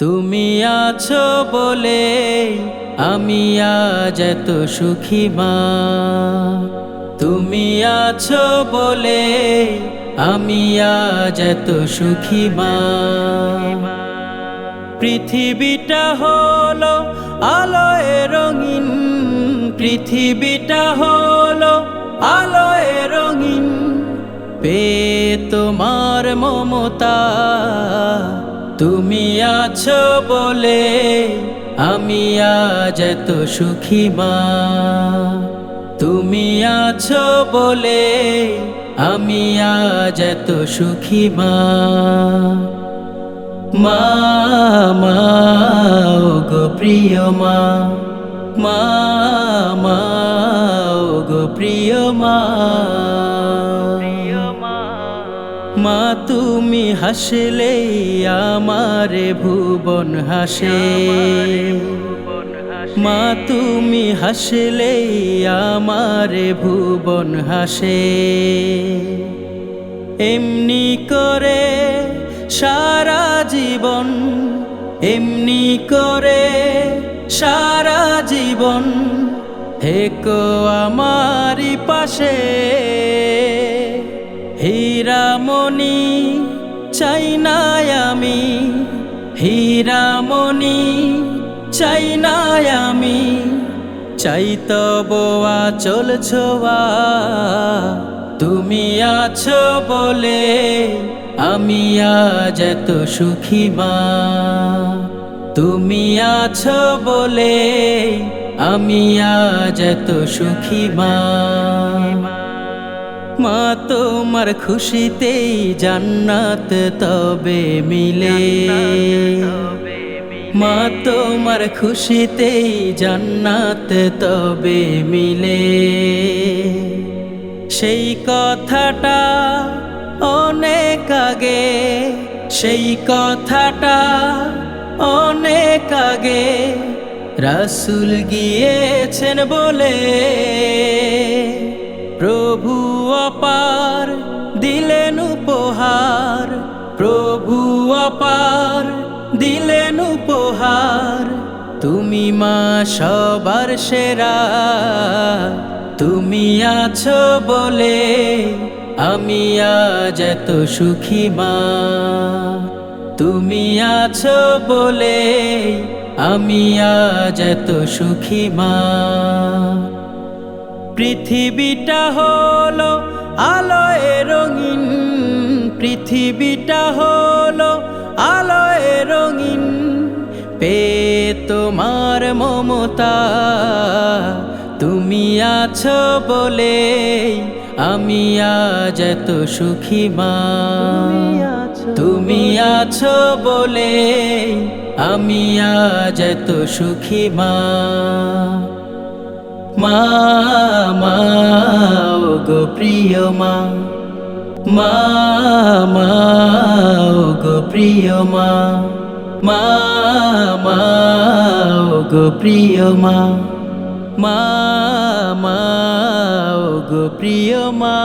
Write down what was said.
তুমি আছো বলে আমি আজ এত সুখী মা। তুমি আছো বলে আমি আজ এত সুখী মা। পৃথিবীটা হলো আলোয় রঙিন, পৃথিবীটা হলো আলোয় রঙিন। পেয়ে তোমার মমতা, তুমি আছো বলে আমি আজ এত সুখী মা। তুমি আছো বলে আমি আজ এত সুখী মা। মা মা ওগো প্রিয় মা, মা মা ওগো প্রিয় মা। মা তুমি হাসলে আমার ভুবন হাসে, মা তুমি হাসলে আমার ভুবন হাসে। এমনি করে সারা জীবন, এমনি করে সারা জীবন থেকো আমারই পাশে। হীরামণি চাই না আমি, হীরামণি চাই না আমি, চাই তব আঁচল ছোঁয়া। তুমি আছো বলে আমি আজ এত সুখী মা। তুমি আছো বলে আমি আজ এত সুখী মা। মা তোমার খুশিতেই জান্নাত তবে মিলে, মা তোমার খুশিতেই জান্নাত তবে মিলে। সেই কথাটা অনেক আগে, সেই কথাটা অনেক আগে রাসূল গিয়েছেন বলে। প্রভু অপার দিলেন উপহার, প্রভু অপার দিলেন উপহার। তুমি মা সবার সেরা, তুমি আছো বলে আমি আজ এত সুখী মা। তুমি আছো বলে আমি আজ এত সুখী মা। পৃথিবীটা হলো আলোয় রঙিন, পৃথিবীটা হলো আলোয় রঙিন। পেয়ে তোমার মমতা, তুমি আছো বলে আমি আজ এত সুখী মা। তুমি আছো বলে আমি আজ এত সুখী মা। মা মা ওগো প্রিয় মা, মা মা ওগো প্রিয় মা, মা মা ওগো প্রিয় মা, মা মা ওগো প্রিয় মা।